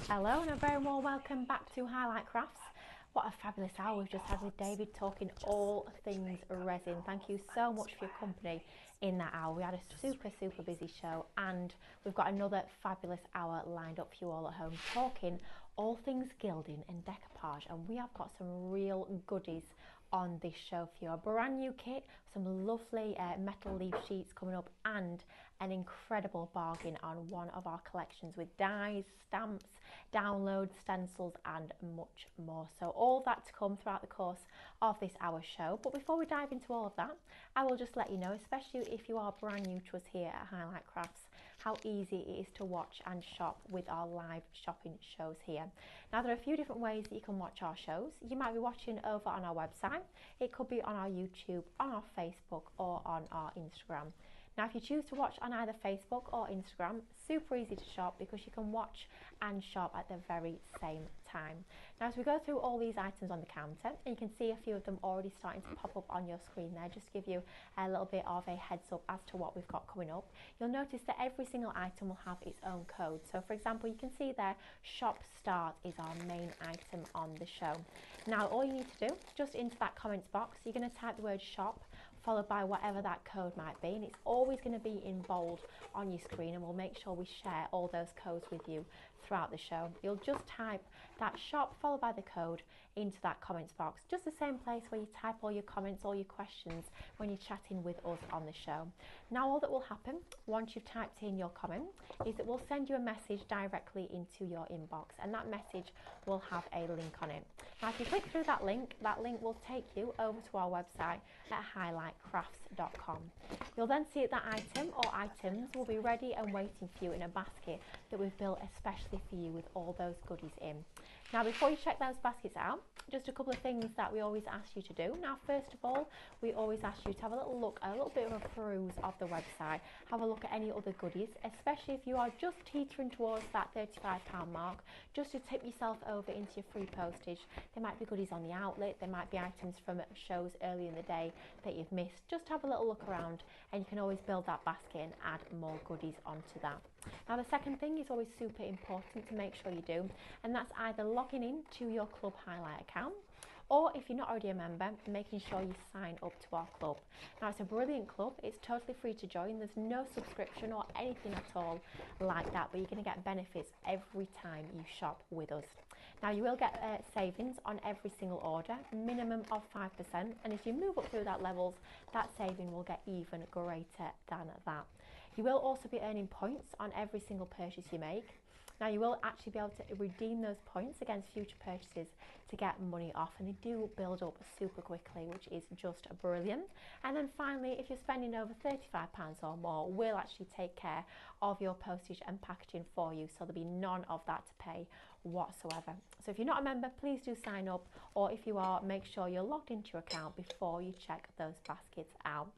Hello and a very warm welcome back to Highlight Crafts. What a fabulous hour we've just had with David talking all things resin. Thank you so much for your company in that hour. We had a super busy show and we've got another fabulous hour lined up for you all at home talking all things gilding and decoupage, and we have got some real goodies on this show for you. A brand new kit, some lovely metal leaf sheets coming up, and an incredible bargain on one of our collections with dies, stamps, downloads, stencils and much more. So all that to come throughout the course of this hour show. But before we dive into all of that, I will just let you know, especially if you are brand new to us here at Highlight Crafts, how easy it is to watch and shop with our live shopping shows here. Now there are a few different ways that you can watch our shows. You might be watching over on our website, it could be on our YouTube, on our Facebook or on our Instagram. Now if you choose to watch on either Facebook or Instagram, super easy to shop because you can watch and shop at the very same time. Now as we go through all these items on the counter, and you can see a few of them already starting to pop up on your screen there, just to give you a little bit of a heads up as to what we've got coming up. You'll notice that every single item will have its own code. So for example, you can see there, Shop Start is our main item on the show. Now all you need to do, just into that comments box, you're going to type the word shop followed by whatever that code might be, and it's always going to be in bold on your screen, and we'll make sure we share all those codes with you throughout the show. You'll just type that shop followed by the code into that comments box, just the same place where you type all your comments, all your questions when you're chatting with us on the show. Now all that will happen once you've typed in your comment is that we'll send you a message directly into your inbox, and that message will have a link on it. Now if you click through that link will take you over to our website at highlightcrafts.com. You'll then see that item or items will be ready and waiting for you in a basket that we've built especially for you with all those goodies in. Now before you check those baskets out, just a couple of things that we always ask you to do. Now first of all, we always ask you to have a little look, a little bit of a peruse of the website, have a look at any other goodies, especially if you are just teetering towards that £35 mark, just to tip yourself over into your free postage. There might be goodies on the outlet, there might be items from shows early in the day that you've missed. Just have a little look around and you can always build that basket and add more goodies onto that. Now the second thing is always super important to make sure you do, and that's either logging in to your Club Highlight account, or if you're not already a member, making sure you sign up to our club. Now it's a brilliant club, it's totally free to join, there's no subscription or anything at all like that, but you're going to get benefits every time you shop with us. Now you will get savings on every single order, minimum of 5%, and as you move up through that levels, that saving will get even greater than that. You will also be earning points on every single purchase you make. Now you will actually be able to redeem those points against future purchases to get money off, and they do build up super quickly, which is just brilliant. And then finally, if you're spending over £35 or more, we'll actually take care of your postage and packaging for you, so there'll be none of that to pay whatsoever. So if you're not a member, please do sign up, or if you are, make sure you're logged into your account before you check those baskets out.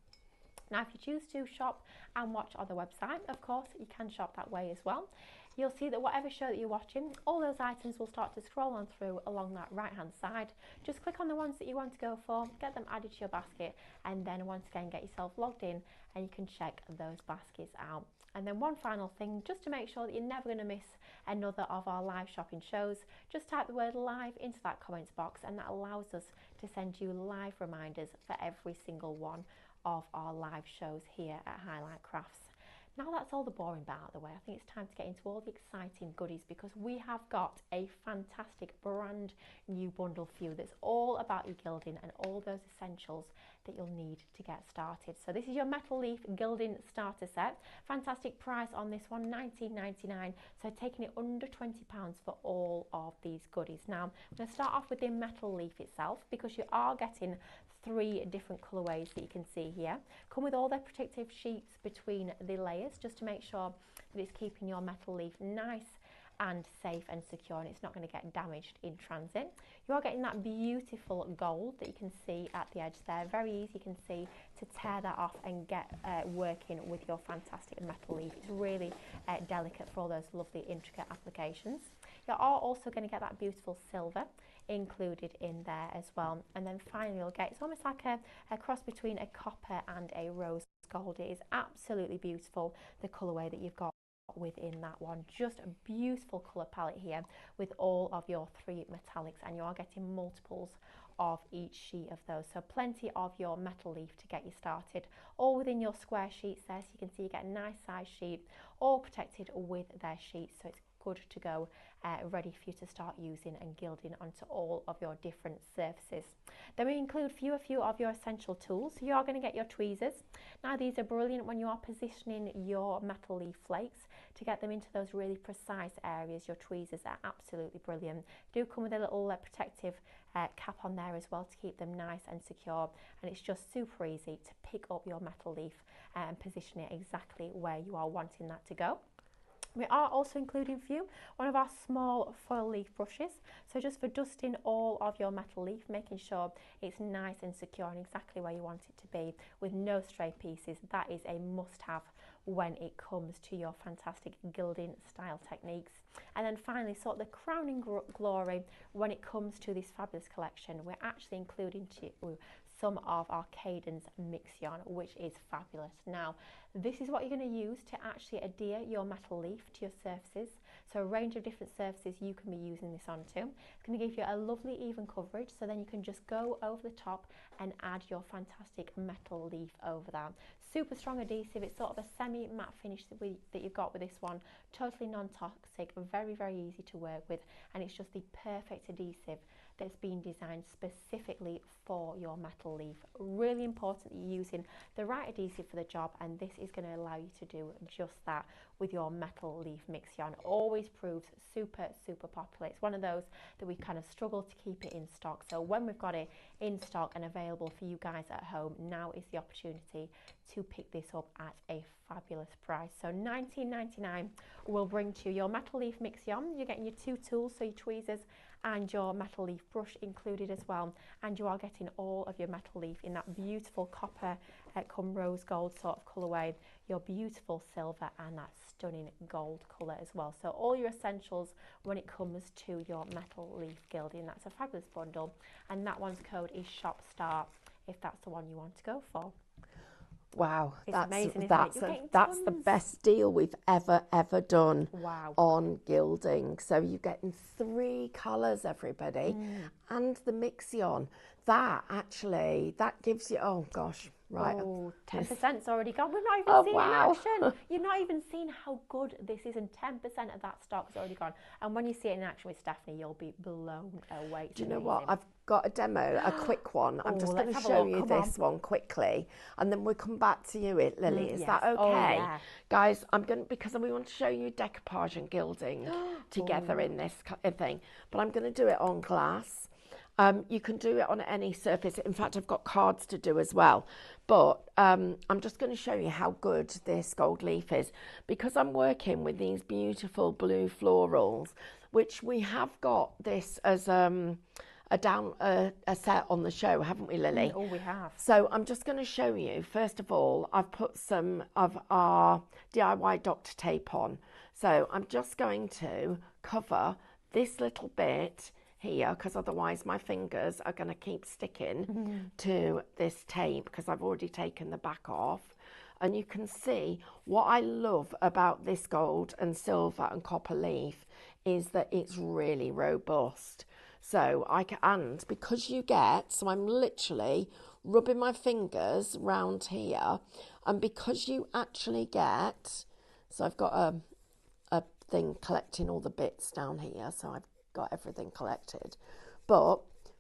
Now if you choose to shop and watch on the website, of course you can shop that way as well. You'll see that whatever show that you're watching, all those items will start to scroll on through along that right hand side. Just click on the ones that you want to go for, get them added to your basket, and then once again get yourself logged in and you can check those baskets out. And then one final thing, just to make sure that you're never going to miss another of our live shopping shows, just type the word live into that comments box, and that allows us to send you live reminders for every single one of our live shows here at Highlight Crafts. Now that's all the boring bit out of the way, I think it's time to get into all the exciting goodies, because we have got a fantastic brand new bundle for you that's all about your gilding and all those essentials that you'll need to get started. So this is your metal leaf gilding starter set. Fantastic price on this one, £19.99, so taking it under £20 for all of these goodies. Now I'm going to start off with the metal leaf itself, because you are getting 3 different colorways that you can see here. Come with all their protective sheets between the layers, just to make sure that it's keeping your metal leaf nice and safe and secure, and it's not going to get damaged in transit. You are getting that beautiful gold that you can see at the edge there. Very easy, you can see, to tear that off and get working with your fantastic metal leaf. It's really delicate for all those lovely intricate applications. You are also going to get that beautiful silver included in there as well. And then finally you'll get, it's almost like a cross between a copper and a rose gold. It is absolutely beautiful, the colourway that you've got got within that one. Just a beautiful colour palette here with all of your 3 metallics, and you are getting multiples of each sheet of those, so plenty of your metal leaf to get you started, all within your square sheets there. So you can see you get a nice size sheet, all protected with their sheets, so it's good to go, ready for you to start using and gilding onto all of your different surfaces. Then we include a few of your essential tools. So you are going to get your tweezers. Now these are brilliant when you are positioning your metal leaf flakes to get them into those really precise areas. Your tweezers are absolutely brilliant. Do come with a little protective cap on there as well to keep them nice and secure, and it's just super easy to pick up your metal leaf and position it exactly where you are wanting that to go. We are also including for you one of our small foil leaf brushes, so just for dusting all of your metal leaf, making sure it's nice and secure and exactly where you want it to be with no stray pieces. That is a must-have when it comes to your fantastic gilding style techniques. And then finally, sort of the crowning glory when it comes to this fabulous collection, we're actually including to you some of our Cadence Mix Yarn, which is fabulous. Now, this is what you're going to use to actually adhere your metal leaf to your surfaces. So a range of different surfaces you can be using this onto. It's going to give you a lovely even coverage, so then you can just go over the top and add your fantastic metal leaf over that. Super strong adhesive. It's sort of a semi-matte finish that you've got with this one. Totally non-toxic, very, very easy to work with, and it's just the perfect adhesive that's been designed specifically for your metal leaf. Really important that you're using the right adhesive for the job, and this is going to allow you to do just that with your metal leaf mix yarn. Always proves super, super popular. It's one of those that we kind of struggle to keep it in stock. So when we've got it in stock and available for you guys at home, now is the opportunity to pick this up at a fabulous price. So $19.99 will bring to you your metal leaf mix yarn. You're getting your 2 tools, so your tweezers and your metal leaf brush included as well, and you are getting all of your metal leaf in that beautiful copper come rose gold sort of colourway, your beautiful silver and that stunning gold colour as well. So all your essentials when it comes to your metal leaf gilding. That's a fabulous bundle, and that one's code is ShopStart if that's the one you want to go for. Wow, it's amazing, that's the best deal we've ever done. Wow. On gilding. So you're getting 3 colours, everybody, and the mix yarn. That gives you, oh gosh, right. Oh, 10%'s already gone. We've not even seen it in action. You've not even seen how good this is, and 10% of that stock's already gone. And when you see it in action with Stephanie, you'll be blown away. Do you know what? I've got a demo, a quick one. I'm just going to show you this one quickly, and then we'll come back to you, Lily. Is that okay? Oh, yeah. Guys, because we want to show you decoupage and gilding together in this thing, but I'm going to do it on glass. You can do it on any surface. In fact, I've got cards to do as well. But I'm just going to show you how good this gold leaf is, because I'm working with these beautiful blue florals, which we have got this as a set on the show, haven't we, Lily? Oh, we have. So I'm just going to show you. First of all, I've put some of our DIY Dr. Tape on. So I'm just going to cover this little bit here, because otherwise my fingers are going to keep sticking to this tape, because I've already taken the back off. And you can see what I love about this gold and silver and copper leaf is that it's really robust. So and because you get, so I'm literally rubbing my fingers round here, and because you actually get, so I've got a thing collecting all the bits down here, so I've got everything collected. But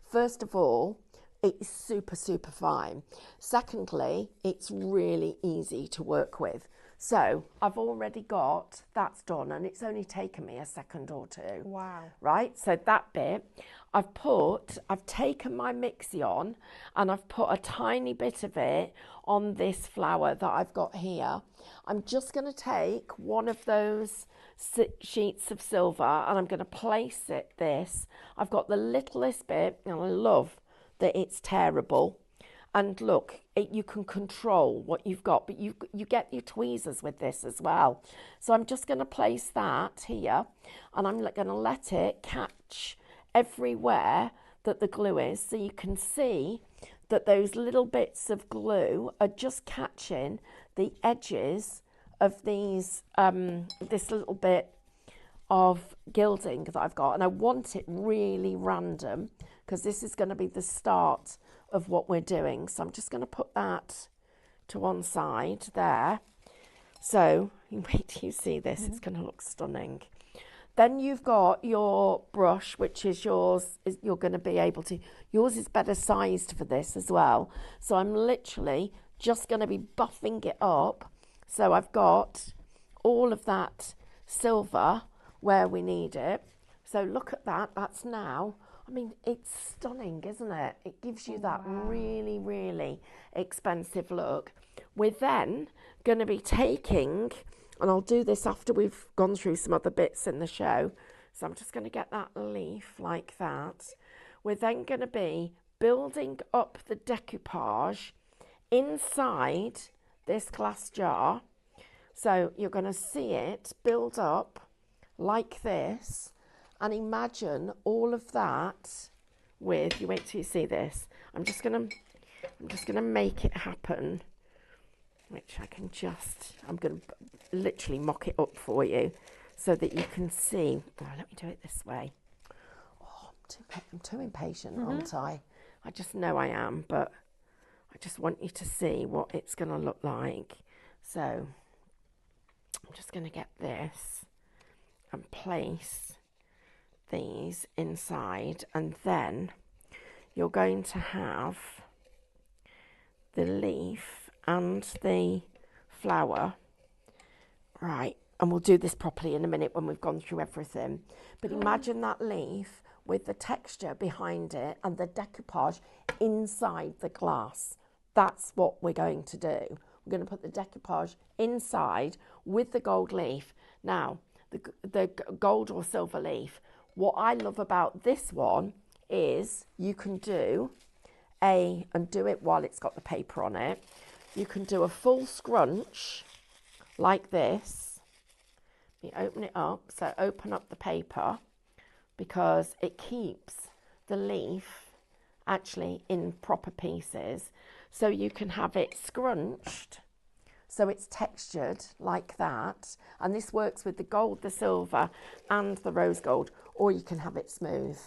first of all, it's super, super fine. Secondly, it's really easy to work with. So I've already got, that's done, and it's only taken me a second or 2. Wow. Right, so that bit, I've taken my mix yarn and I've put a tiny bit of it on this flower that I've got here. I'm just going to take one of those sheets of silver and I'm going to place this. I've got the littlest bit, and I love that it's tearable. And look, you can control what you've got, but you get your tweezers with this as well. So I'm just going to place that here, and I'm going to let it catch everywhere that the glue is. So you can see that those little bits of glue are just catching the edges of these, this little bit of gilding that I've got, and I want it really random because this is going to be the start of what we're doing. So I'm just going to put that to one side there. So wait till you see this, it's going to look stunning. Then you've got your brush, which is yours, you're going to be able to, yours is better sized for this as well. So I'm literally just going to be buffing it up. So I've got all of that silver where we need it. So look at that, that's now, I mean, it's stunning, isn't it? It gives you that really, really expensive look. We're then going to be taking, and I'll do this after we've gone through some other bits in the show. So I'm just going to get that leaf like that. We're then going to be building up the decoupage inside this glass jar. So you're going to see it build up like this, and imagine all of that with, you wait till you see this. I'm just going to make it happen, which I can just, I'm going to literally mock it up for you so that you can see. Oh, let me do it this way. Oh, I'm too impatient, aren't I? I just know I am, but I just want you to see what it's going to look like. So I'm just going to get this and place these inside, and then you're going to have the leaf and the flower, right, and we'll do this properly in a minute when we've gone through everything, but imagine that leaf with the texture behind it and the decoupage inside the glass. That's what we're going to do. We're going to put the decoupage inside with the gold leaf. Now, the gold or silver leaf, what I love about this one is you can do and do it while it's got the paper on it. You can do a full scrunch like this. You open it up, so open up the paper, because it keeps the leaf actually in proper pieces. So you can have it scrunched, so it's textured like that, and this works with the gold, the silver and the rose gold, or you can have it smooth.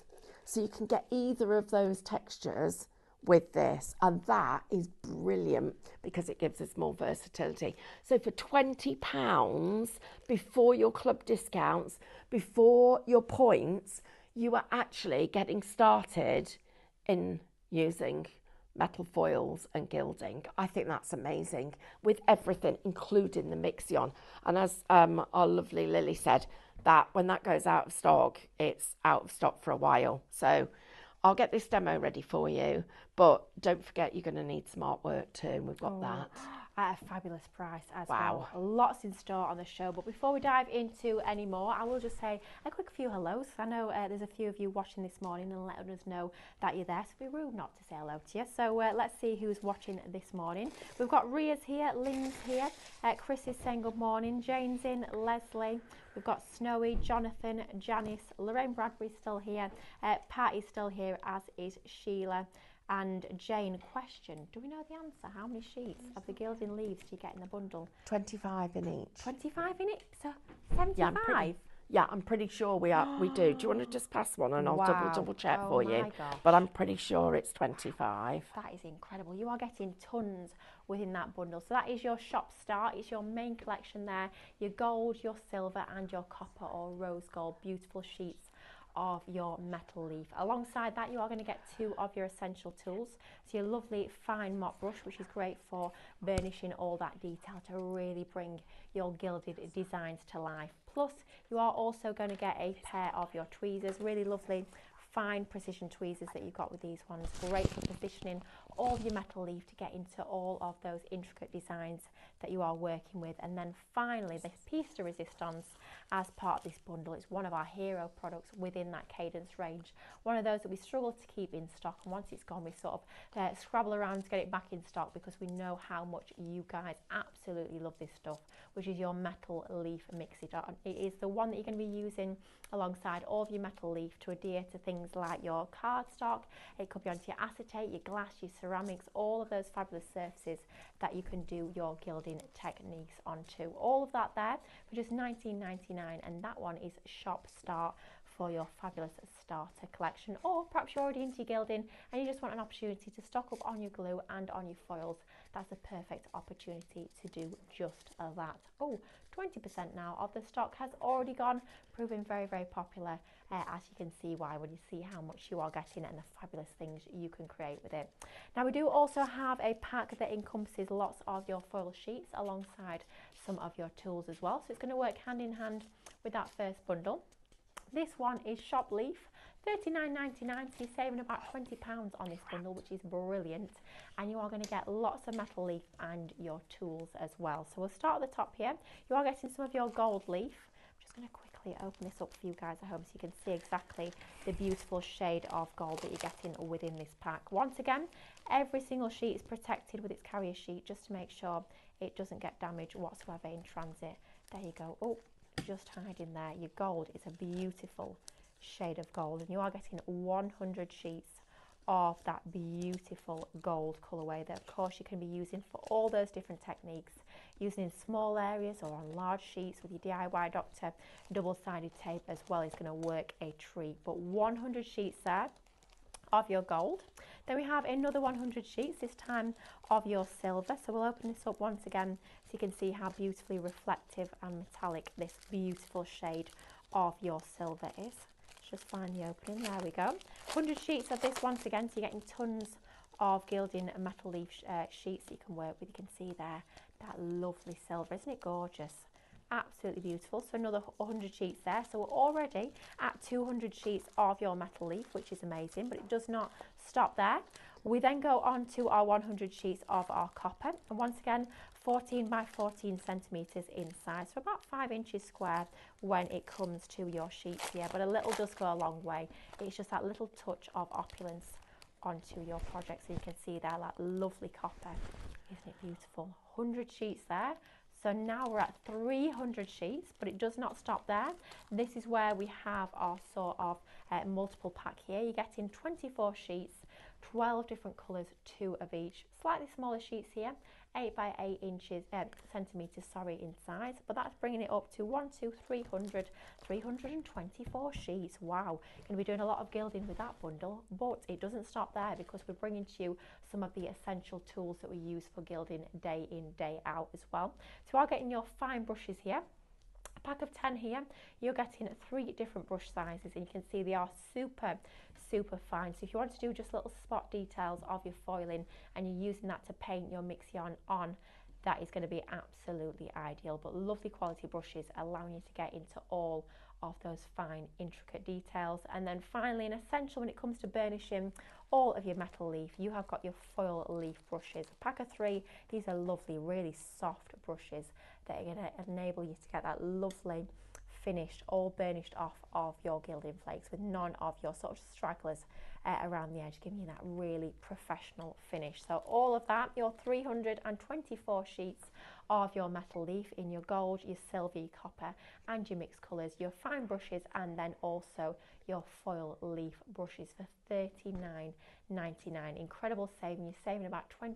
So you can get either of those textures with this, and that is brilliant because it gives us more versatility. So for £20 before your club discounts, before your points, you are actually getting started in using metal foils and gilding. I think that's amazing, with everything, including the Mixion. And as our lovely Lily said, that when that goes out of stock, it's out of stock for a while. So I'll get this demo ready for you, but don't forget you're going to need some artwork too. We've got that. At a fabulous price as well. Lots in store on the show, but before we dive into any more, I will just say a quick few hellos. I know there's a few of you watching this morning and letting us know that you're there, so it'd be rude not to say hello to you. So let's see who's watching this morning. We've got Ria's here, Lynn's here, Chris is saying good morning, Jane's in, Leslie, we've got Snowy, Jonathan, Janice, Lorraine Bradbury's still here, Pat is still here, as is Sheila. And Jane, question, do we know the answer? How many sheets of the gilding leaves do you get in the bundle? 25 in each. 25 in it? So 75? Yeah, I'm pretty sure we do. Do you want to just pass one and I'll double check for you? Gosh. But I'm pretty sure it's 25. That is incredible. You are getting tons within that bundle. So that is your shop start. It's your main collection there. Your gold, your silver and your copper or rose gold. Beautiful sheets of your metal leaf. Alongside that, you are going to get 2 of your essential tools. So your lovely fine mop brush, which is great for burnishing all that detail to really bring your gilded designs to life. Plus, you are also going to get a pair of your tweezers, really lovely fine precision tweezers that you've got with these ones. Great for positioning all of your metal leaf to get into all of those intricate designs that you are working with. And then finally, the piece de resistance as part of this bundle. It's one of our hero products within that Cadence range. One of those that we struggle to keep in stock, and once it's gone, we sort of scrabble around to get it back in stock because we know how much you guys absolutely love this stuff, which is your metal leaf mixer. It is the one that you're going to be using alongside all of your metal leaf to adhere to things like your cardstock. It could be onto your acetate, your glass, your ceramic, ceramics, all of those fabulous surfaces that you can do your gilding techniques onto. All of that there for just $19.99, and that one is Shop Start for your fabulous starter collection. Or perhaps you're already into gilding and you just want an opportunity to stock up on your glue and on your foils. That's a perfect opportunity to do just that. Oh, 20% now of the stock has already gone, proving very, very popular, as you can see why when you see how much you are getting and the fabulous things you can create with it. Now we do also have a pack that encompasses lots of your foil sheets alongside some of your tools as well, so it's going to work hand in hand with that first bundle. This one is Shop Leaf, $39.99, so you're saving about £20 on this bundle, which is brilliant. And you are going to get lots of metal leaf and your tools as well. So we'll start at the top here. You are getting some of your gold leaf. I'm just going to quickly open this up for you guys at home so you can see exactly the beautiful shade of gold that you're getting within this pack. Once again, every single sheet is protected with its carrier sheet just to make sure it doesn't get damaged whatsoever in transit. There you go. Oh, just hiding there. Your gold is a beautiful shade of gold, and you are getting 100 sheets of that beautiful gold colorway that of course you can be using for all those different techniques, using in small areas or on large sheets with your DIY Doctor double-sided tape as well is going to work a treat. But 100 sheets there of your gold. Then we have another 100 sheets, this time of your silver. So we'll open this up once again so you can see how beautifully reflective and metallic this beautiful shade of your silver is. Just find the opening, there we go. 100 sheets of this once again, so you're getting tons of gilding metal leaf sheets that you can work with. You can see there that lovely silver, isn't it gorgeous? Absolutely beautiful. So another 100 sheets there, so we're already at 200 sheets of your metal leaf, which is amazing, but it does not stop there. We then go on to our 100 sheets of our copper, and once again 14 by 14 centimeters in size, so about 5 inches square when it comes to your sheets here, but a little does go a long way. It's just that little touch of opulence onto your project. So you can see there that lovely copper, isn't it beautiful? 100 sheets there. So now we're at 300 sheets, but it does not stop there. This is where we have our sort of multiple pack here. You're getting 24 sheets, 12 different colours, 2 of each. Slightly smaller sheets here, 8 by 8 inches, centimetres, sorry, in size. But that's bringing it up to 324 sheets. Wow, going to be doing a lot of gilding with that bundle. But it doesn't stop there, because we're bringing to you some of the essential tools that we use for gilding day in, day out as well. So you are getting your fine brushes here. A pack of 10 here. You're getting 3 different brush sizes, and you can see they are super fine. So if you want to do just little spot details of your foiling and you're using that to paint your mix yarn on, that is going to be absolutely ideal. But lovely quality brushes allowing you to get into all of those fine intricate details. And then finally, an essential when it comes to burnishing all of your metal leaf, you have got your foil leaf brushes. A pack of 3. These are lovely, really soft brushes that are going to enable you to get that lovely finished, all burnished off of your gilding flakes with none of your sort of stragglers around the edge, giving you that really professional finish. So all of that, your 324 sheets of your metal leaf in your gold, your silver, your copper and your mixed colours, your fine brushes, and then also your foil leaf brushes for $39.99. Incredible saving. You're saving about £20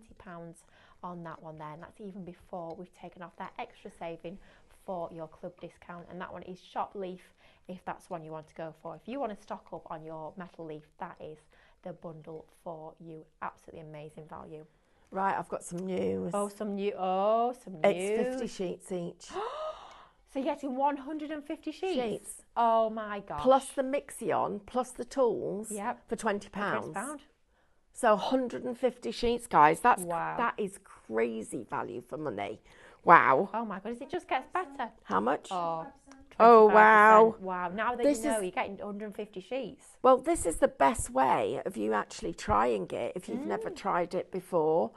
on that one there, and that's even before we've taken off that extra saving for your club discount. And that one is Shop Leaf, if that's one you want to go for. If you want to stock up on your metal leaf, that is the bundle for you. Absolutely amazing value. Right, I've got some news. Some news. It's 50 sheets each. So you're getting 150 sheets? Oh my gosh. Plus the mix-yarn, plus the tools, yep, for £20. £20. So 150 sheets, guys. Wow. That is crazy value for money. Wow. Oh my goodness, it just gets better. How much? Oh, 25%. Oh, wow. Wow, now that you know, you're getting 150 sheets. Well, this is the best way of you actually trying it if you've never tried it before.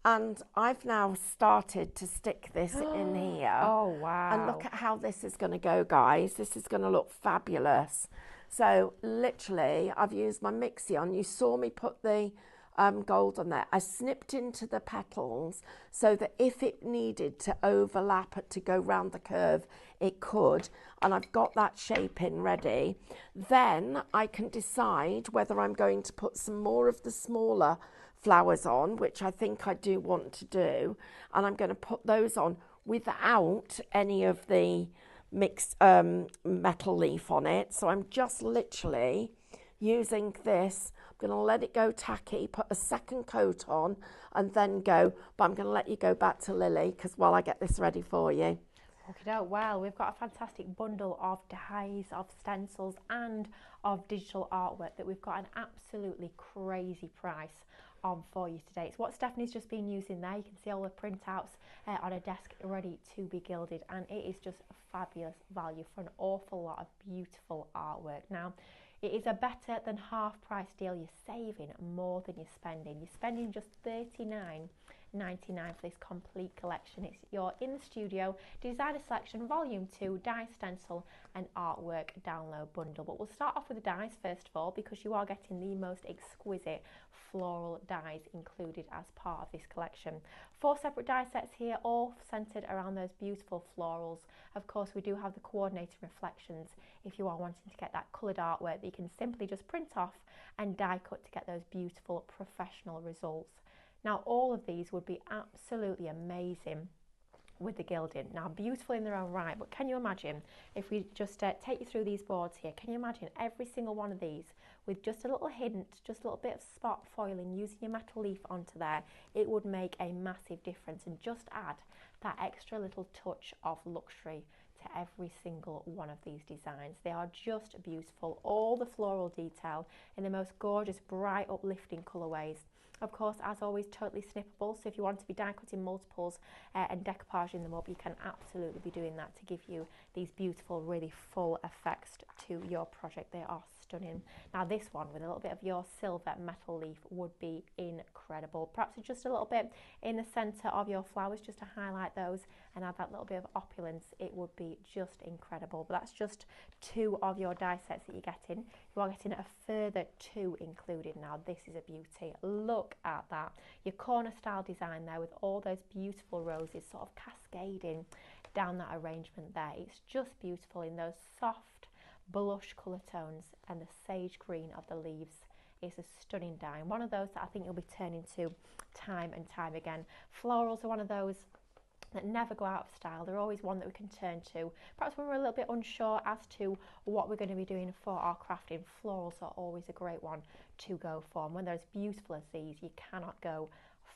And I've now started to stick this in here. Oh, wow. And look at how this is going to go, guys. This is going to look fabulous. So literally, I've used my mix-yarn. You saw me put the gold on there. I snipped into the petals so that if it needed to overlap to go round the curve, it could. And I've got that shape in ready. Then I can decide whether I'm going to put some more of the smaller flowers on, which I think I do want to do, and I'm going to put those on without any of the mixed metal leaf on it. So I'm just literally using this. I'm going to let it go tacky, put a second coat on, and then go. But I'm going to let you go back to Lily because while I get this ready for you. Okay, well, we've got a fantastic bundle of dies, of stencils and of digital artwork that we've got an absolutely crazy price on for you today. It's what Stephanie's just been using there. You can see all the printouts on a desk ready to be gilded, and it is just a fabulous value for an awful lot of beautiful artwork. Now, it is a better than half price deal. You're saving more than you're spending. You're spending just $39.99 for this complete collection. It's your In the Studio Designer Selection Volume 2 Die Stencil and Artwork Download Bundle. But we'll start off with the dies first of all, because you are getting the most exquisite floral dies included as part of this collection. 4 separate die sets here, all centered around those beautiful florals. Of course, we do have the coordinated reflections if you are wanting to get that coloured artwork that you can simply just print off and die cut to get those beautiful professional results. Now, all of these would be absolutely amazing with the gilding. Now, beautiful in their own right, but can you imagine if we just take you through these boards here? Can you imagine every single one of these with just a little hint, just a little bit of spot foiling, using your metal leaf onto there? It would make a massive difference and just add that extra little touch of luxury to every single one of these designs. They are just beautiful. All the floral detail in the most gorgeous, bright, uplifting colourways. Of course, as always, totally snippable, so if you want to be die cutting multiples and decoupaging them up, you can absolutely be doing that to give you these beautiful, really full effects to your project. They are stunning. Now, this one with a little bit of your silver metal leaf would be incredible. Perhaps just a little bit in the centre of your flowers just to highlight those and add that little bit of opulence. It would be just incredible. But that's just 2 of your die sets that you're getting. You are getting a further 2 included now. This is a beauty. Look at that. Your corner style design there with all those beautiful roses sort of cascading down that arrangement there. It's just beautiful in those soft blush colour tones, and the sage green of the leaves is a stunning die. And one of those that I think you'll be turning to time and time again. Florals are one of those that never go out of style. They're always one that we can turn to. Perhaps when we're a little bit unsure as to what we're going to be doing for our crafting, florals are always a great one to go for. And when they're as beautiful as these, you cannot go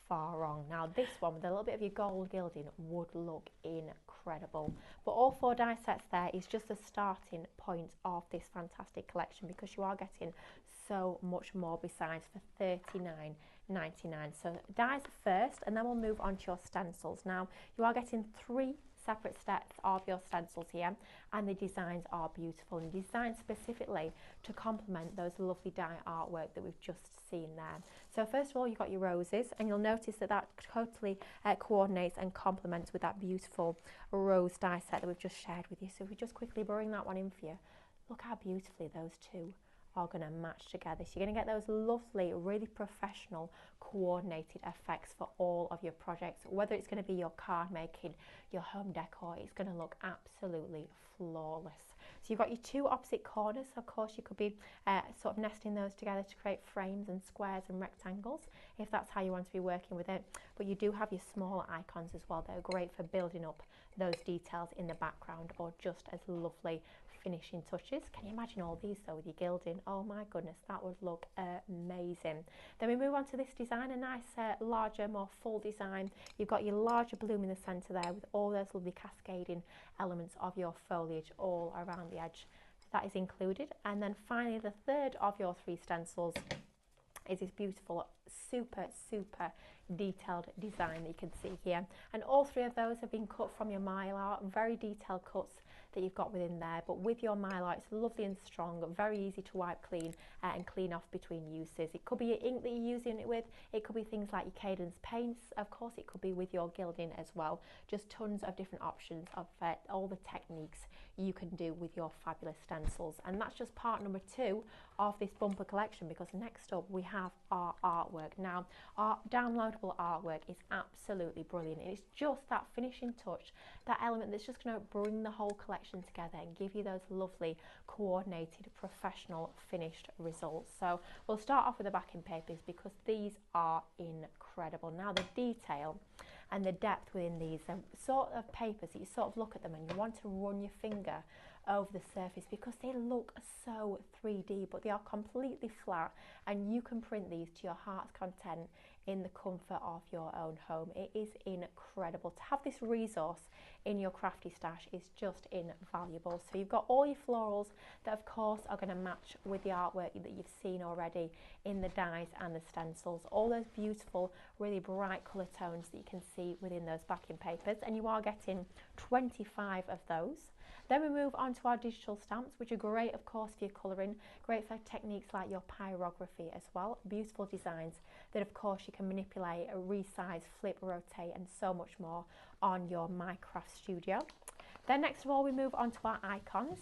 far wrong. Now, this one with a little bit of your gold gilding would look incredible. But all 4 die sets there is just the starting point of this fantastic collection, because you are getting so much more besides for $39.99. So dies first, and then we'll move on to your stencils. Now, you are getting 3 separate sets of your stencils here, and the designs are beautiful and designed specifically to complement those lovely die artwork that we've just seen there. So first of all, you've got your roses, and you'll notice that that totally coordinates and complements with that beautiful rose die set that we've just shared with you. So if we just quickly bring that one in for you, look how beautifully those 2 are going to match together. So you're going to get those lovely, really professional, coordinated effects for all of your projects. Whether it's going to be your card making, your home decor, it's going to look absolutely flawless. So you've got your 2 opposite corners. Of course, you could be sort of nesting those together to create frames and squares and rectangles, if that's how you want to be working with it. But you do have your smaller icons as well. They're great for building up those details in the background, or just as lovely finishing touches. Can you imagine all these though with your gilding? Oh my goodness, that would look amazing. Then we move on to this design, a nice larger, more full design. You've got your larger bloom in the centre there with all those lovely cascading elements of your foliage all around the edge. That is included. And then finally, the third of your 3 stencils is this beautiful, super detailed design that you can see here. And all 3 of those have been cut from your mylar, very detailed cuts that you've got within there. But with your mylar, it's lovely and strong, very easy to wipe clean and clean off between uses. It could be your ink that you're using it with. It could be things like your Cadence paints. Of course, it could be with your gilding as well. Just tons of different options of all the techniques you can do with your fabulous stencils. And that's just part number 2 of this bumper collection, because next up we have our artwork artwork. Now, our downloadable artwork is absolutely brilliant. It's just that finishing touch, that element that's just going to bring the whole collection together and give you those lovely, coordinated, professional, finished results. So we'll start off with the backing papers because these are incredible. Now, the detail and the depth within these are sort of papers that you sort of look at them and you want to run your finger over the surface because they look so 3D, but they are completely flat and you can print these to your heart's content in the comfort of your own home. It is incredible. To have this resource in your crafty stash is just invaluable. So you've got all your florals that of course are going to match with the artwork that you've seen already in the dies and the stencils, all those beautiful really bright colour tones that you can see within those backing papers, and you are getting 25 of those. Then we move on to our digital stamps, which are great, of course, for your colouring, great for techniques like your pyrography as well. Beautiful designs that, of course, you can manipulate, resize, flip, rotate, and so much more on your Minecraft Studio. Then next of all, we move on to our icons,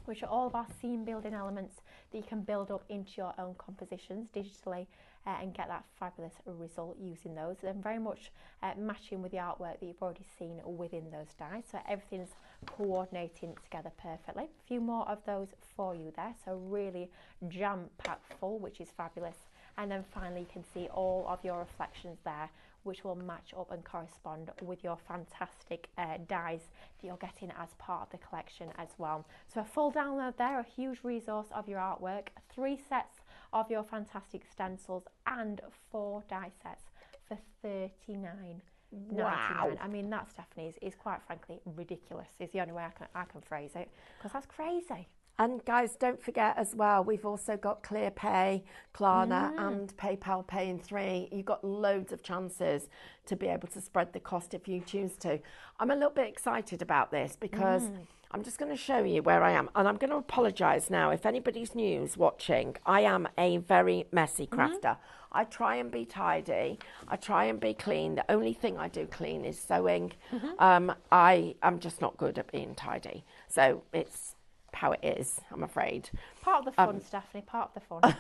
which are all of our scene building elements that you can build up into your own compositions digitally and get that fabulous result using those. Then very much matching with the artwork that you've already seen within those dies, so everything's coordinating together perfectly. A few more of those for you there, so really jam-packed full, which is fabulous. And then finally you can see all of your reflections there, which will match up and correspond with your fantastic dies that you're getting as part of the collection as well. So a full download there, a huge resource of your artwork, 3 sets of your fantastic stencils and 4 die sets for $39.99. Wow. I mean, that, Stephanie, is quite frankly ridiculous, is the only way I can phrase it, because that's crazy. And guys, don't forget as well, we've also got ClearPay, Klarna and PayPal Pay in 3. You've got loads of chances to be able to spread the cost if you choose to. I'm a little bit excited about this because I'm just going to show you where I am. And I'm going to apologise now. If anybody's news watching, I am a very messy crafter. I try and be tidy. I try and be clean. The only thing I do clean is sewing. I am just not good at being tidy. So it's how it is, I'm afraid. Part of the fun, Stephanie, part of the fun.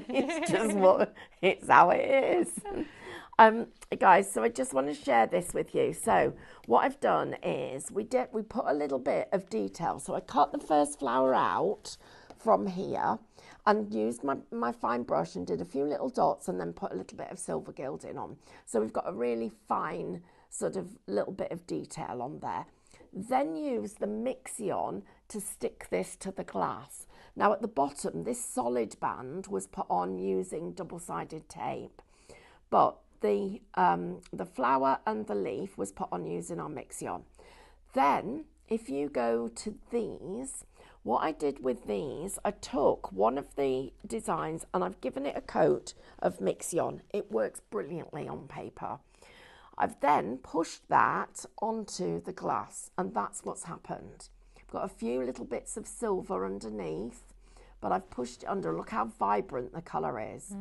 It's just it's how it is. Guys, so I just want to share this with you. So what I've done is we put a little bit of detail. So I cut the first flower out from here and used my fine brush and did a few little dots and then put a little bit of silver gilding on. So we've got a really fine sort of little bit of detail on there. Then use the Mixion to stick this to the glass. Now at the bottom, this solid band was put on using double-sided tape, but the flower and the leaf was put on using our Mixion. Then if you go to these, what I did with these, I took one of the designs and I've given it a coat of Mixion. It works brilliantly on paper. I've then pushed that onto the glass and that's what's happened. I've got a few little bits of silver underneath, but I've pushed it under. Look how vibrant the colour is.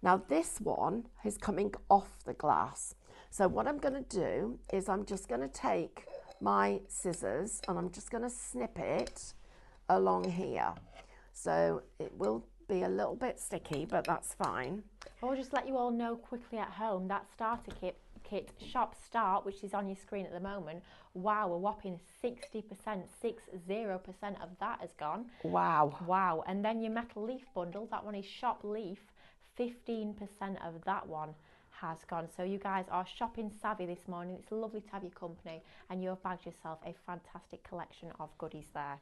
Now this one is coming off the glass. So what I'm going to do is I'm just going to take my scissors and I'm just going to snip it along here. So it will be a little bit sticky, but that's fine. I'll just let you all know quickly at home that starter kit shop start, which is on your screen at the moment, wow, a whopping 60% of that has gone. Wow. And then your metal leaf bundle, that one is shop leaf, 15% of that one has gone. So you guys are shopping savvy this morning. It's lovely to have your company and you have bagged yourself a fantastic collection of goodies there.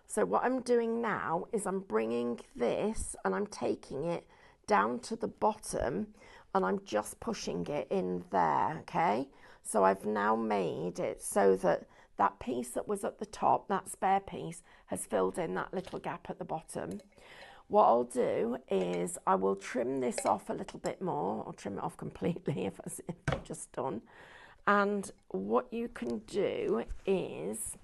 So what I'm doing now is I'm bringing this and I'm taking it down to the bottom and I'm just pushing it in there, okay? So I've now made it so that that piece that was at the top, that spare piece, has filled in that little gap at the bottom. What I'll do is I will trim this off a little bit more. I'll trim it off completely if I've just done. And what you can do is,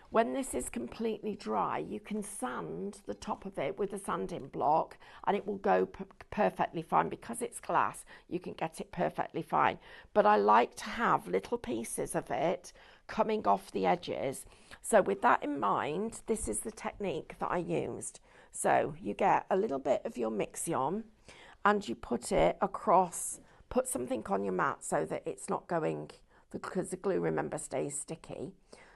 when this is completely dry, you can sand the top of it with a sanding block and it will go perfectly fine. Because it's glass, you can get it perfectly fine. But I like to have little pieces of it coming off the edges. So with that in mind, this is the technique that I used. So you get a little bit of your Mixion and you put it across, put something on your mat so that it's not going, because the glue, remember, stays sticky,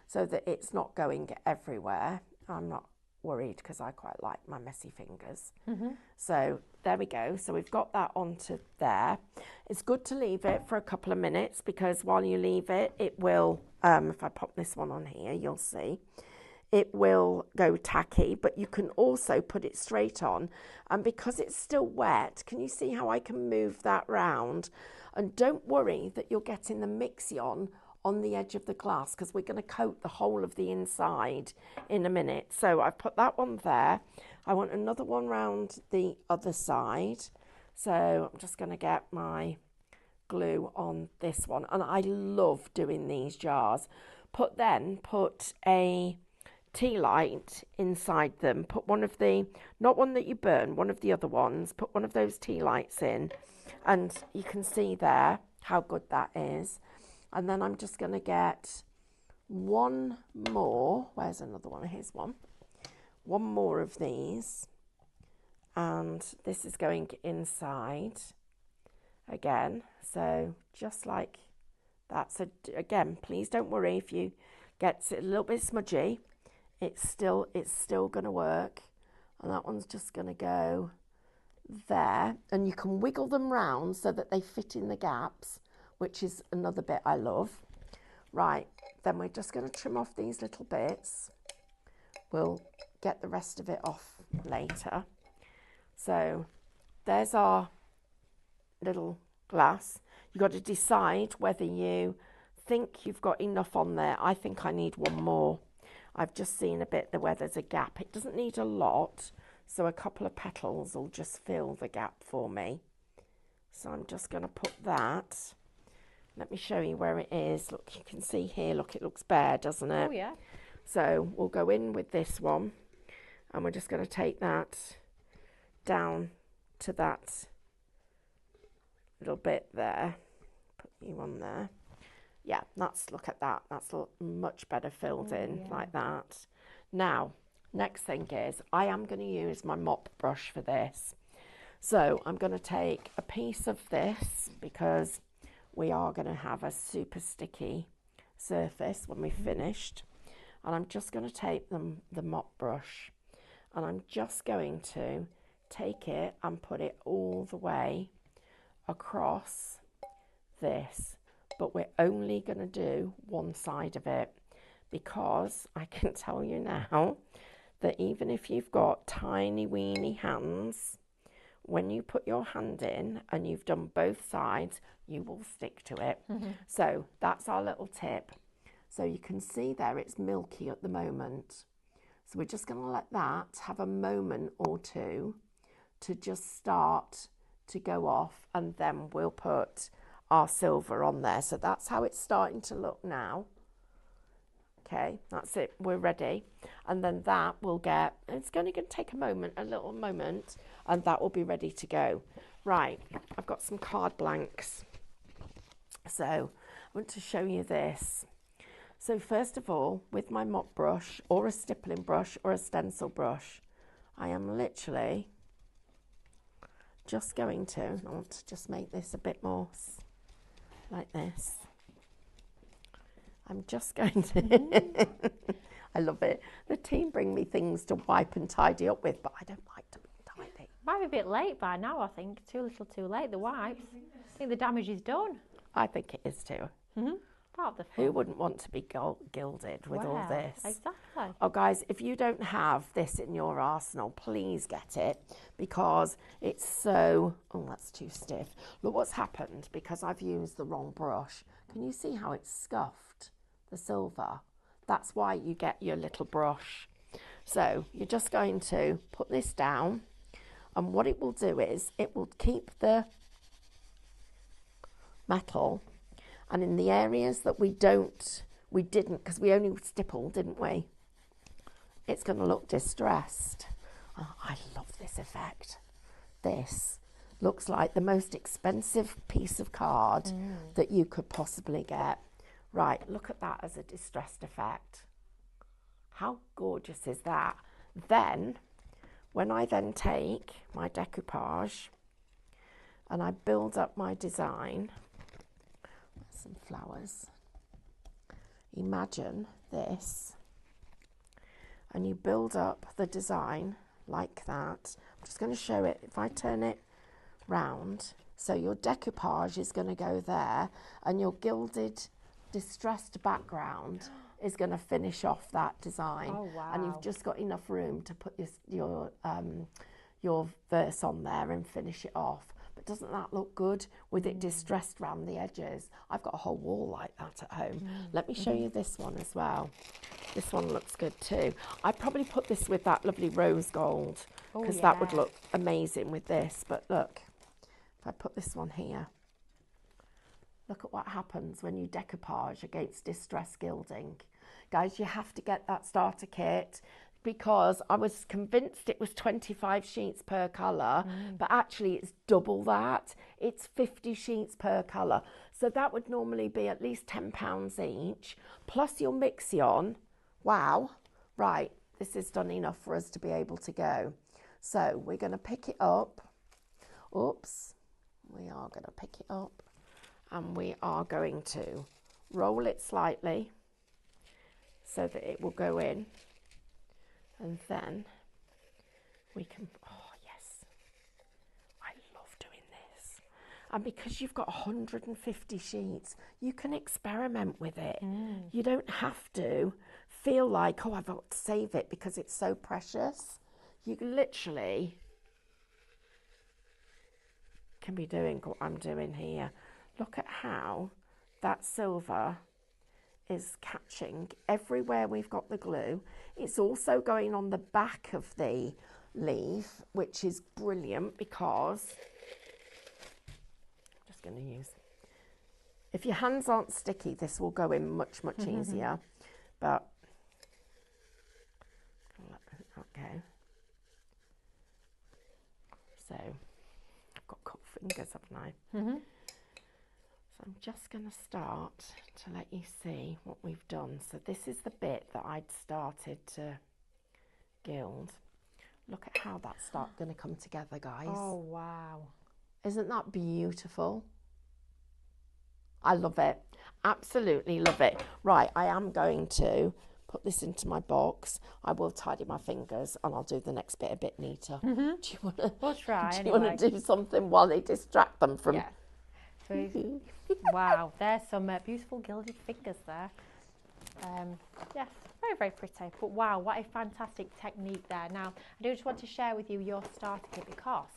so that it's not going everywhere. I'm not worried because I quite like my messy fingers. So there we go. So we've got that onto there. It's good to leave it for a couple of minutes, because while you leave it, it will, if I pop this one on here, you'll see, it will go tacky, but you can also put it straight on. And because it's still wet, can you see how I can move that round? And don't worry that you're getting the mixie on the edge of the glass, because we're going to coat the whole of the inside in a minute. So I've put that one there. I want another one round the other side. So I'm just going to get my glue on this one. And I love doing these jars. Put a tea light inside them. Put one of the, not one that you burn, one of the other ones. Put one of those tea lights in, and you can see there how good that is. And then I'm just going to get one more. Where's another one? Here's one. One more of these. And this is going inside again. So just like that. So again, please don't worry if you get it a little bit smudgy. It's still going to work. And that one's just going to go there. And you can wiggle them round so that they fit in the gaps, which is another bit I love. Right, then we're just going to trim off these little bits. We'll get the rest of it off later. So there's our little glass. You've got to decide whether you think you've got enough on there. I think I need one more. I've just seen a bit where there's a gap. It doesn't need a lot, so a couple of petals will just fill the gap for me. So I'm just going to put that. Let me show you where it is. Look, you can see here, look, it looks bare, doesn't it? Oh, yeah. So we'll go in with this one, and we're just going to take that down to that little bit there. Put you on there. Yeah, look at that. That's much better filled in like that. Now, next thing is, I am going to use my mop brush for this. So I'm going to take a piece of this, because we are going to have a super sticky surface when we've finished. And I'm just going to take the mop brush, and I'm just going to take it and put it all the way across this. But we're only going to do one side of it, because I can tell you now that even if you've got tiny weeny hands, when you put your hand in and you've done both sides, you will stick to it. So that's our little tip. So you can see there it's milky at the moment. So we're just going to let that have a moment or two to just start to go off, and then we'll put our silver on there. So that's how it's starting to look now. Okay, that's it, we're ready. And then that will get, it's only going to take a moment, a little moment, and that will be ready to go. Right, I've got some card blanks. So I want to show you this. So first of all, with my mop brush or a stippling brush or a stencil brush, I am literally just going to, I want to just make this a bit more like this. I'm just going to, I love it. The team bring me things to wipe and tidy up with, but I don't like to be tidy. Might be a bit late by now, I think. Too little too late, the wipes. I think the damage is done. I think it is too. Part of the fun. Who wouldn't want to be gilded with all this? Exactly. Oh, guys, if you don't have this in your arsenal, please get it, because it's so... Oh, that's too stiff. Look what's happened, because I've used the wrong brush. Can you see how it's scuffed, the silver? That's why you get your little brush. So you're just going to put this down, and what it will do is it will keep the metal. And in the areas that we didn't, because we only stippled, didn't we? It's going to look distressed. Oh, I love this effect. This looks like the most expensive piece of card that you could possibly get. Right, look at that as a distressed effect. How gorgeous is that? Then, when I then take my decoupage and I build up my design. Some flowers. Imagine this, and you build up the design like that. I'm just going to show it. If I turn it round, so your decoupage is going to go there, and your gilded distressed background is going to finish off that design. Oh, wow. And you've just got enough room to put your verse on there and finish it off. But doesn't that look good with it distressed around the edges? I've got a whole wall like that at home. Let me show you this one as well. This one looks good too. I'd probably put this with that lovely rose gold, because that would look amazing with this. But look, if I put this one here, look at what happens when you decoupage against distress gilding. Guys, you have to get that starter kit, because I was convinced it was 25 sheets per colour, but actually it's double that. It's 50 sheets per colour. So that would normally be at least £10 each, plus your Mixion. Wow. Right, this is done enough for us to be able to go. So we're going to pick it up. Oops. We are going to pick it up, and we are going to roll it slightly so that it will go in. And then we can, oh yes, I love doing this. And because you've got 150 sheets, you can experiment with it. You don't have to feel like, oh, I've got to save it because it's so precious. You literally can be doing what I'm doing here. Look at how that silver is catching everywhere we've got the glue. It's also going on the back of the leaf, which is brilliant, because I'm just going to use, if your hands aren't sticky, this will go in much easier. But okay, so I've got cut fingers, haven't I? So I'm just going to start to let you see what we've done. So this is the bit that I'd started to gild. Look at how that's going to come together, guys. Oh, wow. Isn't that beautiful? I love it. Absolutely love it. Right, I am going to put this into my box. I will tidy my fingers, and I'll do the next bit a bit neater. Do you want to? We'll try. Do you want to do something while they distract them from? Yeah. Wow, there's some beautiful gilded figures there. Yes, very pretty. But wow, what a fantastic technique there. Now, I do just want to share with you your starter kit, because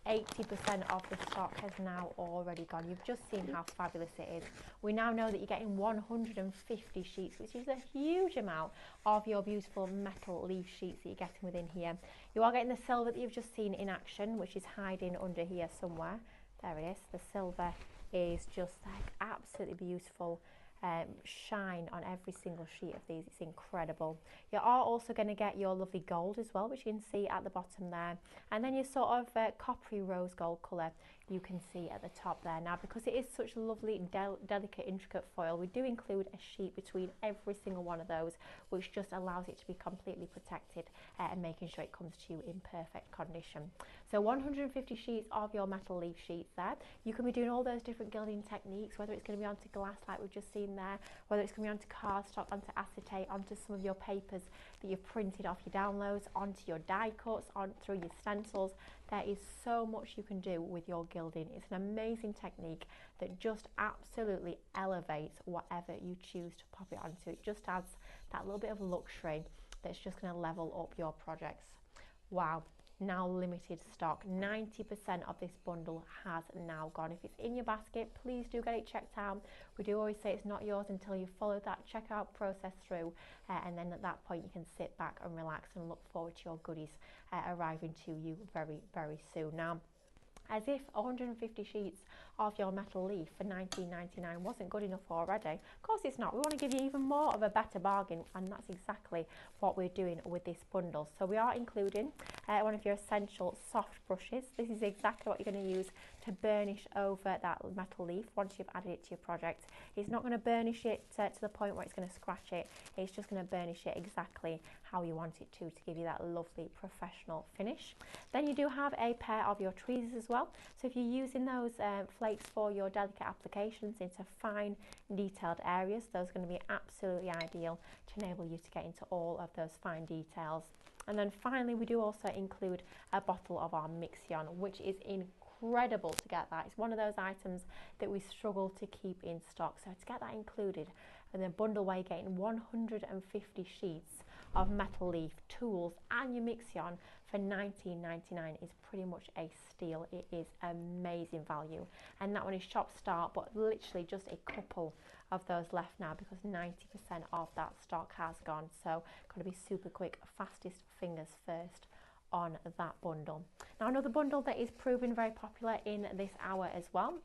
80% of the stock has now already gone. You've just seen how fabulous it is. We now know that you're getting 150 sheets, which is a huge amount of your beautiful metal leaf sheets that you're getting within here. You are getting the silver that you've just seen in action, which is hiding under here somewhere. There it is. The silver is just like absolutely beautiful. Shine on every single sheet of these. It's incredible. You are also going to get your lovely gold as well, which you can see at the bottom there, and then your sort of coppery rose gold colour you can see at the top there. Now, because it is such lovely delicate intricate foil, we do include a sheet between every single one of those, which just allows it to be completely protected and making sure it comes to you in perfect condition. So 150 sheets of your metal leaf sheets there. You can be doing all those different gilding techniques, whether it's going to be onto glass like we've just seen there, whether it's going to be onto cardstock, onto acetate, onto some of your papers that you've printed off your downloads, onto your die cuts, on through your stencils. There is so much you can do with your gilding. It's an amazing technique that just absolutely elevates whatever you choose to pop it onto. It just adds that little bit of luxury that's just going to level up your projects. Wow. Now limited stock. 90% of this bundle has now gone. If it's in your basket, please do get it checked out. We do always say it's not yours until you follow that checkout process through, and then at that point you can sit back and relax and look forward to your goodies arriving to you very soon. Now, as if 150 sheets of your metal leaf for $19.99 wasn't good enough already. Of course it's not. We want to give you even more of a better bargain, and that's exactly what we're doing with this bundle. So we are including one of your essential soft brushes. This is exactly what you're going to use to burnish over that metal leaf once you've added it to your project. It's not going to burnish it to the point where it's going to scratch it. It's just going to burnish it exactly how you want it to give you that lovely professional finish. Then you do have a pair of your tweezers as well. So if you're using those flakes for your delicate applications into fine detailed areas, those are going to be absolutely ideal to enable you to get into all of those fine details. And then finally, we do also include a bottle of our Mixion, which is incredible to get that. It's one of those items that we struggle to keep in stock. So to get that included in the bundle where you're getting 150 sheets of metal leaf, tools and your Mixion for $19.99 is pretty much a steal. It is amazing value, and that one is shop start, but literally just a couple of those left now because 90% of that stock has gone. So got to be super quick, fastest fingers first on that bundle. Now another bundle that is proving very popular in this hour as well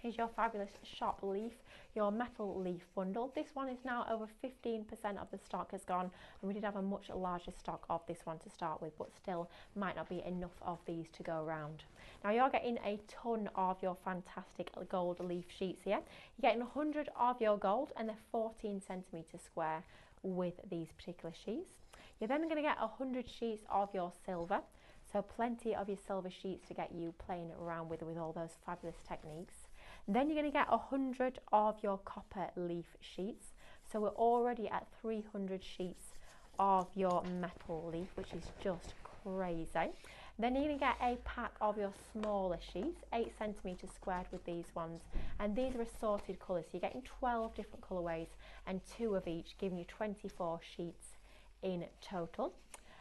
is your fabulous shop leaf, your metal leaf bundle. This one is now over 15% of the stock has gone, and we did have a much larger stock of this one to start with, but still might not be enough of these to go around. Now you're getting a ton of your fantastic gold leaf sheets here. You're getting 100 of your gold, and they're 14 centimeters square with these particular sheets. You're then going to get 100 sheets of your silver, so plenty of your silver sheets to get you playing around with all those fabulous techniques. Then you're going to get 100 of your copper leaf sheets. So we're already at 300 sheets of your metal leaf, which is just crazy. Then you're going to get a pack of your smaller sheets, 8 centimeters squared with these ones. And these are assorted colours. So you're getting 12 different colourways and 2 of each, giving you 24 sheets in total.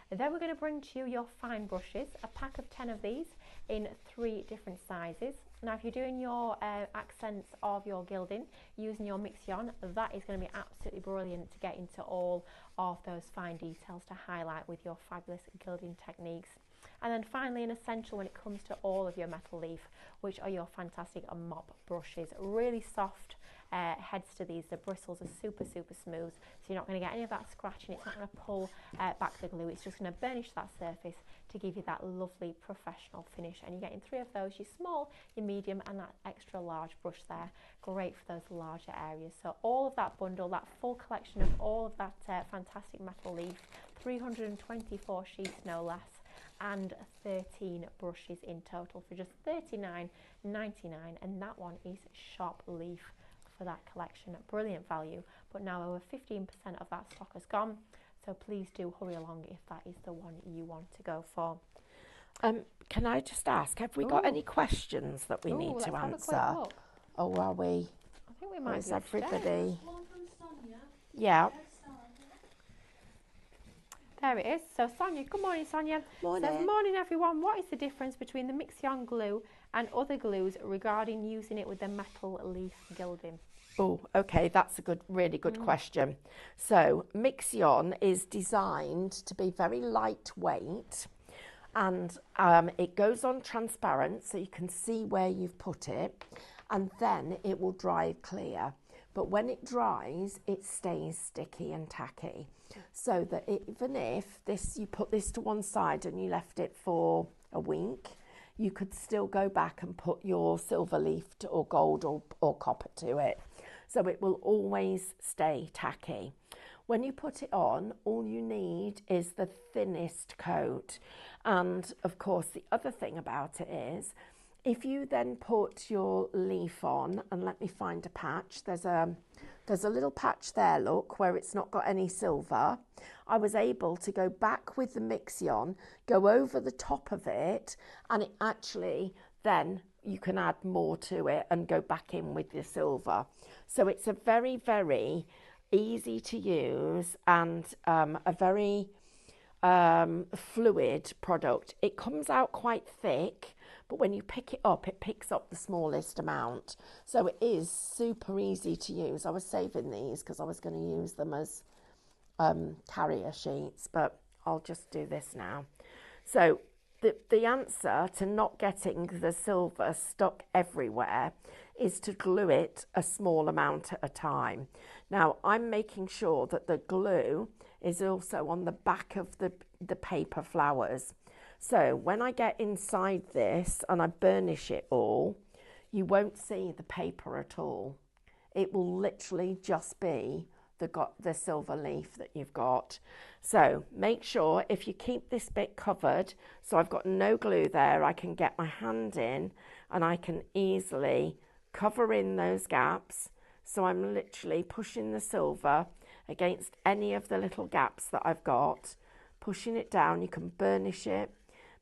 Then we're going to bring to you your fine brushes, a pack of 10 of these in 3 different sizes. Now if you're doing your accents of your gilding using your Mixion, that is going to be absolutely brilliant to get into all of those fine details to highlight with your fabulous gilding techniques. And then finally, an essential when it comes to all of your metal leaf, which are your fantastic mop brushes. Really soft heads to these. The bristles are super smooth, so you're not going to get any of that scratching. It's not going to pull back the glue. It's just going to burnish that surface to give you that lovely professional finish. And you're getting 3 of those, your small, your medium and that extra large brush there. Great for those larger areas. So all of that bundle, that full collection of all of that fantastic metal leaf, 324 sheets no less, and 13 brushes in total for just $39.99, and that one is shop leaf for that collection. Brilliant value, but now over 15% of that stock has gone, so please do hurry along if that is the one you want to go for. Can I just ask, have we got any questions that we need to answer? Or are we? I think we might. Is everybody? One from Sonia. Yeah. There it is. So Sonia, good morning Sonia. Morning. Says, morning everyone. What is the difference between the Mixion glue and other glues regarding using it with the metal leaf gilding? Oh, okay, that's a really good question. So Mixion is designed to be very lightweight, and it goes on transparent so you can see where you've put it, and then it will dry clear. But when it dries, it stays sticky and tacky. So that even if you put this to one side and you left it for a week, you could still go back and put your silver leaf or gold or copper to it. So it will always stay tacky. When you put it on, all you need is the thinnest coat. And of course, the other thing about it is, if you then put your leaf on, and let me find a patch, there's a little patch there, look, where it's not got any silver. I was able to go back with the Mixion, go over the top of it, and it actually, then you can add more to it and go back in with your silver. So it's a very, very easy to use and a very fluid product. It comes out quite thick, but when you pick it up, it picks up the smallest amount. So it is super easy to use. I was saving these because I was going to use them as carrier sheets, but I'll just do this now. So the answer to not getting the silver stuck everywhere is to glue it a small amount at a time. Now, I'm making sure that the glue is also on the back of the paper flowers. So when I get inside this and I burnish it all, you won't see the paper at all. It will literally just be the silver leaf that you've got. So make sure if you keep this bit covered, so I've got no glue there, I can get my hand in and I can easily cover in those gaps. So I'm literally pushing the silver against any of the little gaps that I've got, pushing it down. You can burnish it,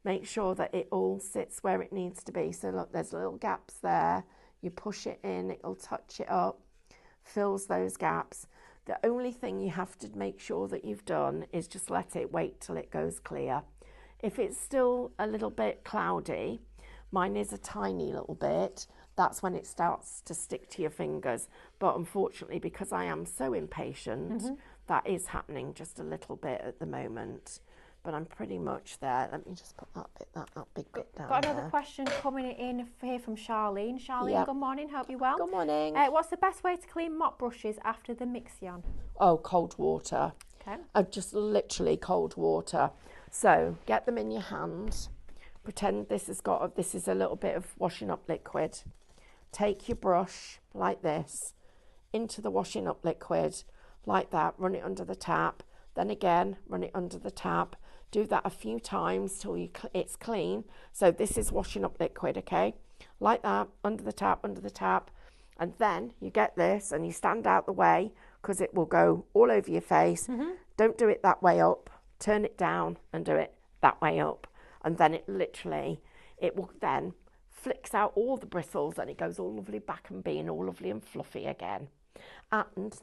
make sure that it all sits where it needs to be. So look, there's little gaps there. You push it in, it'll touch it up, fills those gaps. The only thing you have to make sure that you've done is just let it wait till it goes clear. If it's still a little bit cloudy, mine is a tiny little bit, that's when it starts to stick to your fingers. But unfortunately, because I am so impatient, that is happening just a little bit at the moment. But I'm pretty much there. Let me just put that big bit down. Got another question coming in here from Charlene. Charlene, Yep. Good morning, hope you're well. Good morning. What's the best way to clean mop brushes after the mixtion? Oh, cold water. Okay. Just literally cold water. So get them in your hand. Pretend this is a little bit of washing up liquid. Take your brush like this into the washing up liquid like that. Run it under the tap. Then again, run it under the tap. Do that a few times till it's clean. So this is washing up liquid, okay? Like that, under the tap. And then you get this and you stand out the way because it will go all over your face. Don't do it that way up. Turn it down and do it that way up. And then it will then flicks out all the bristles and it goes all lovely back and being all lovely and fluffy again. And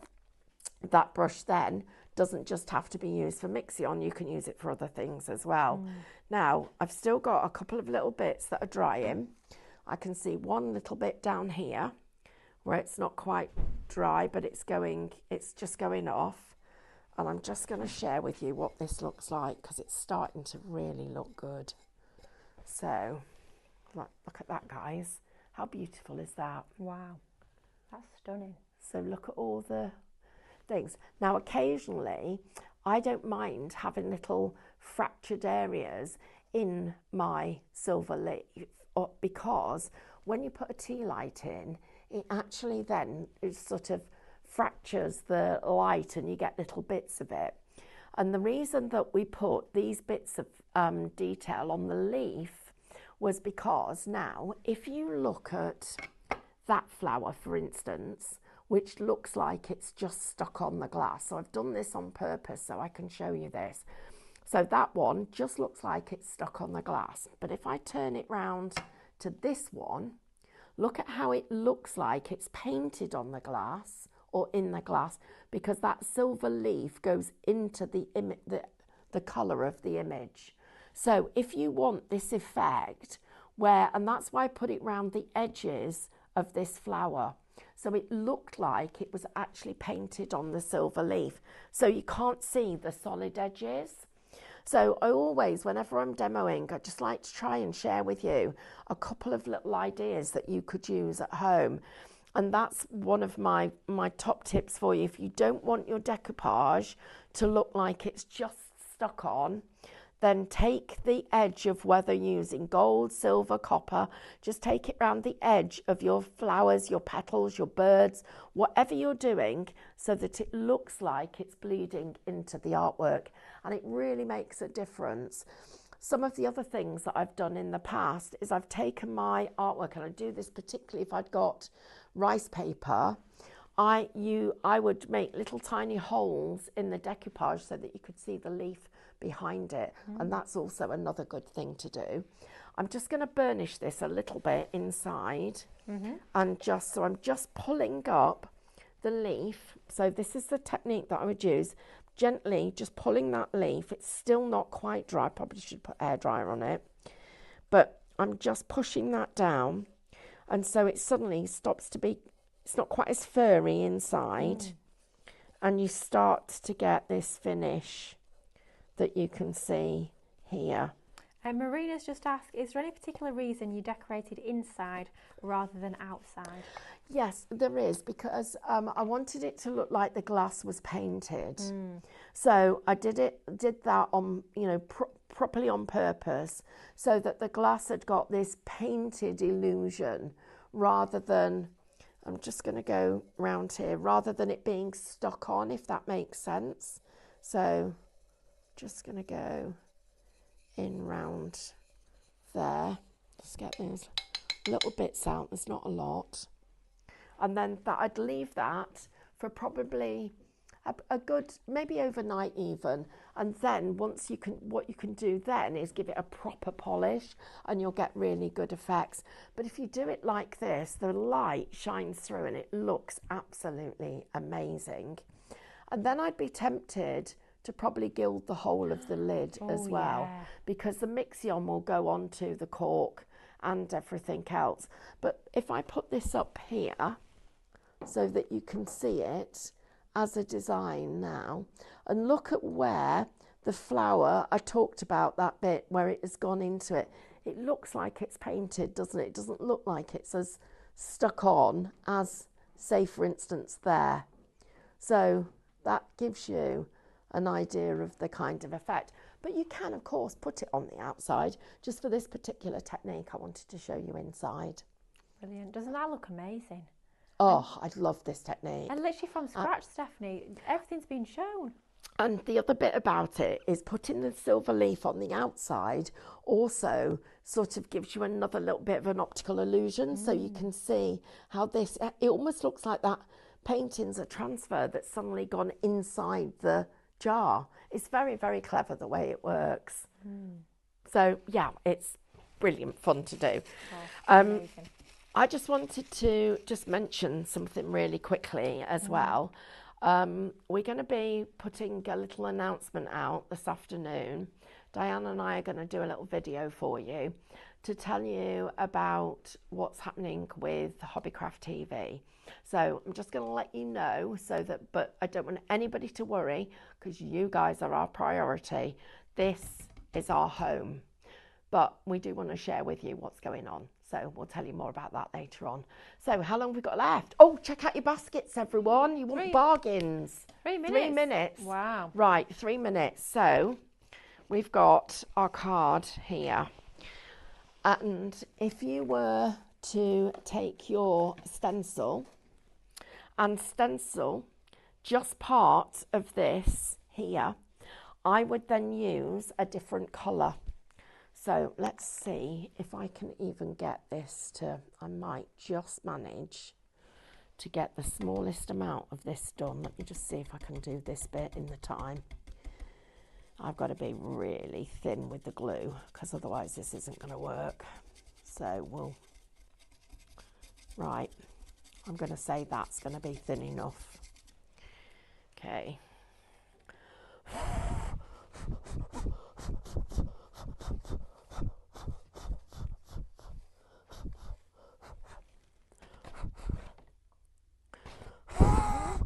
that brush then doesn't just have to be used for mixing, you can use it for other things as well. Now, I've still got a couple of little bits that are drying. I can see one little bit down here where it's not quite dry, but it's just going off. And I'm just going to share with you what this looks like because it's starting to really look good. So, look at that, guys. How beautiful is that? Wow, that's stunning. So look at all the things. Now, occasionally, I don't mind having little fractured areas in my silver leaf because when you put a tea light in, it actually then sort of fractures the light and you get little bits of it. And the reason that we put these bits of detail on the leaf was because now, if you look at that flower, for instance, which looks like it's just stuck on the glass. So I've done this on purpose so I can show you this. So that one just looks like it's stuck on the glass. But if I turn it round to this one, look at how it looks like it's painted on the glass or in the glass because that silver leaf goes into the colour of the image. So if you want this effect and that's why I put it round the edges of this flower. So it looked like it was actually painted on the silver leaf. So you can't see the solid edges. So I always, whenever I'm demoing, I just like to try and share with you a couple of little ideas that you could use at home. And that's one of my top tips for you. If you don't want your decoupage to look like it's just stuck on, then take the edge of whether using gold, silver, copper, just take it round the edge of your flowers, your petals, your birds, whatever you're doing, so that it looks like it's bleeding into the artwork. And it really makes a difference. Some of the other things that I've done in the past is I've taken my artwork, and I do this particularly if I'd got rice paper, I would make little tiny holes in the decoupage so that you could see the leaf behind it, and that's also another good thing to do. I'm just going to burnish this a little bit inside, and I'm just pulling up the leaf. So this is the technique that I would use, gently just pulling that leaf. It's still not quite dry, probably should put air dryer on it, but I'm just pushing that down, and so it suddenly stops to be, it's not quite as furry inside, and you start to get this finish that you can see here. Marina's just asked, is there any particular reason you decorated inside rather than outside? Yes, there is, because I wanted it to look like the glass was painted. So I did that on, you know, properly on purpose, so that the glass had got this painted illusion rather than, I'm just going to go round here, rather than it being stuck on, if that makes sense. So just going to go in round there, just get those little bits out, there's not a lot, and then that I'd leave that for probably a good, maybe overnight even, and then once you can, what you can do then is give it a proper polish and you'll get really good effects. But if you do it like this, the light shines through and it looks absolutely amazing. And then I'd be tempted to probably gild the whole of the lid as well, because the Mixion will go onto the cork and everything else. But if I put this up here so that you can see it as a design now, and look at where the flower, I talked about that bit where it has gone into it, it looks like it's painted, doesn't it? It doesn't look like it's as stuck on as, say, for instance, there. So that gives you an idea of the kind of effect. But you can, of course, put it on the outside. Just for this particular technique, I wanted to show you inside. Brilliant. Doesn't that look amazing? Oh, I love this technique. And literally from scratch, Stephanie, everything's been shown. And the other bit about it is putting the silver leaf on the outside also sort of gives you another little bit of an optical illusion. So you can see how this, it almost looks like that painting's a transfer that's suddenly gone inside the jar. It's very, very clever the way it works. So yeah, it's brilliant fun to do. Amazing. I just wanted to just mention something really quickly as well. We're going to be putting a little announcement out this afternoon. Diane and I are going to do a little video for you to tell you about what's happening with Hobbycraft TV. So I'm just going to let you know, so that, but I don't want anybody to worry, because you guys are our priority. This is our home, but we do want to share with you what's going on. So we'll tell you more about that later on. So how long have we got left? Oh, check out your baskets, everyone. You want bargains. 3 minutes. 3 minutes. Wow. Right, 3 minutes. So we've got our card here. And if you were to take your stencil and stencil just part of this here, I would then use a different colour. So let's see if I can even get this to, I might just manage to get the smallest amount of this done. Let me just see if I can do this bit in the time. I've got to be really thin with the glue, because otherwise this isn't going to work. So we'll, right, I'm going to say that's going to be thin enough. Okay.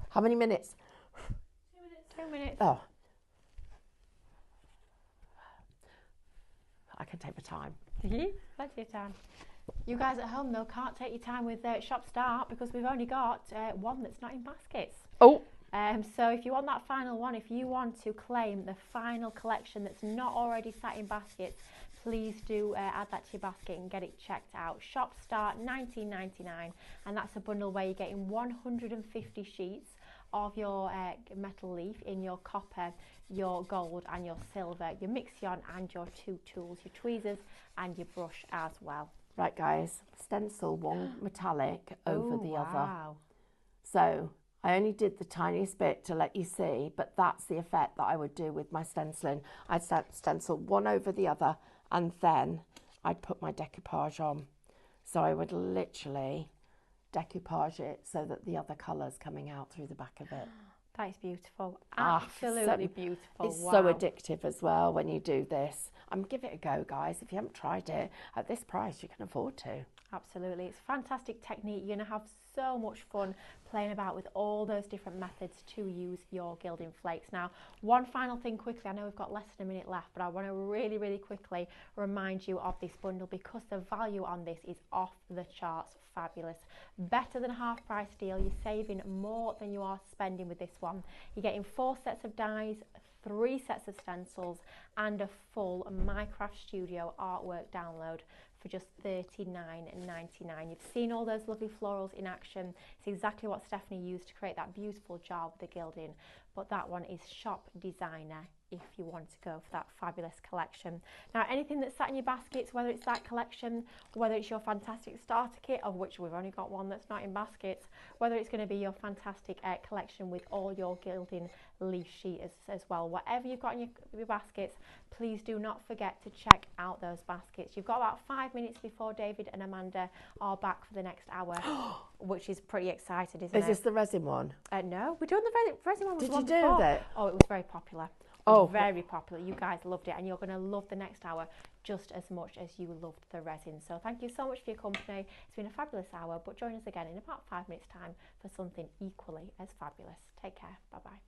How many minutes? 2 minutes. 2 minutes. Oh. I can take my time. Plenty of time. You guys at home, though, can't take your time with Shop Start, because we've only got one that's not in baskets. Oh. So if you want that final one, if you want to claim the final collection that's not already sat in baskets, please do add that to your basket and get it checked out. Shop Start, $19.99, and that's a bundle where you're getting 150 sheets of your metal leaf in your copper, your gold and your silver, your Mixion and your 2 tools, your tweezers and your brush as well. Right guys, stencil one metallic over the other. Wow. So I only did the tiniest bit to let you see, but that's the effect that I would do with my stenciling. I'd stencil one over the other, and then I'd put my decoupage on. So I would literally decoupage it so that the other colour's coming out through the back of it. That is beautiful. Absolutely beautiful. It's so addictive as well when you do this. Give it a go, guys. If you haven't tried it, at this price, you can afford to. Absolutely. It's a fantastic technique. You're going to have so much fun playing about with all those different methods to use your gilding flakes. Now, one final thing quickly, I know we've got less than a minute left, but I want to really, really quickly remind you of this bundle because the value on this is off the charts fabulous. Better than half price deal. You're saving more than you are spending with this one. You're getting 4 sets of dies, 3 sets of stencils and a full Minecraft Studio artwork download for just $39.99. You've seen all those lovely florals in action. It's exactly what Stephanie used to create that beautiful jar with the gilding, but that one is shop designer if you want to go for that fabulous collection. Now, anything that's sat in your baskets, whether it's that collection, whether it's your fantastic starter kit, of which we've only got one that's not in baskets, whether it's going to be your fantastic collection with all your gilding leaf sheet as well, whatever you've got in your baskets, please do not forget to check out those baskets. You've got about 5 minutes before David and Amanda are back for the next hour, which is pretty exciting, isn't it? Is this the resin one? No, we're doing the resin one. Did you do that? Oh, it was very popular. Oh, very popular. You guys loved it, and you're going to love the next hour just as much as you loved the resin. So thank you so much for your company. It's been a fabulous hour, but join us again in about 5 minutes time for something equally as fabulous. Take care. Bye bye.